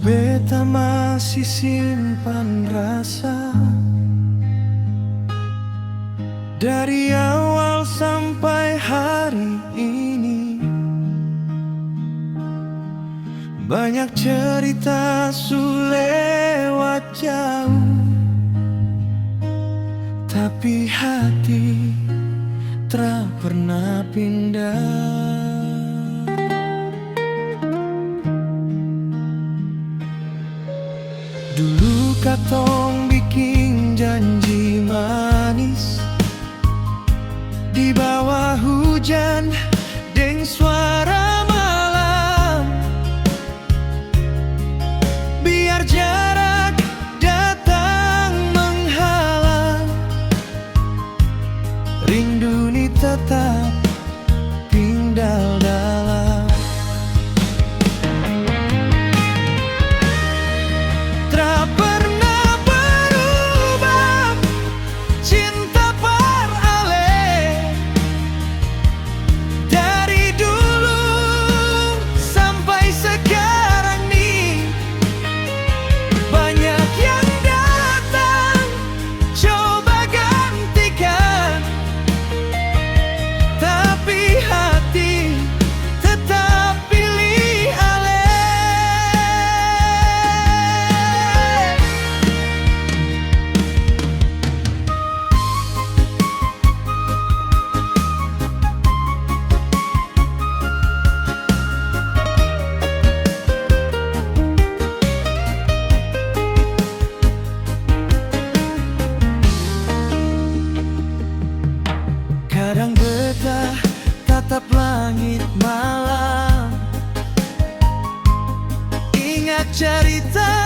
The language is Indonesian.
beta masih simpan rasa dari awal sampai hari ini. Banyak cerita lewat jauh, tapi hati tak pernah pindah. Dulu katong bikin janji manis di bawah hujan deng suara malam, biar jarak datang menghalang, rindu ni tetap tinggal dalam. Tak pernah berubah cinta peraleh, dari dulu sampai sekarang nih. Banyak yang datang coba gantikan, tapi hati tetap pilih aleh. Kadang beta tatap langit malam, ingat cerita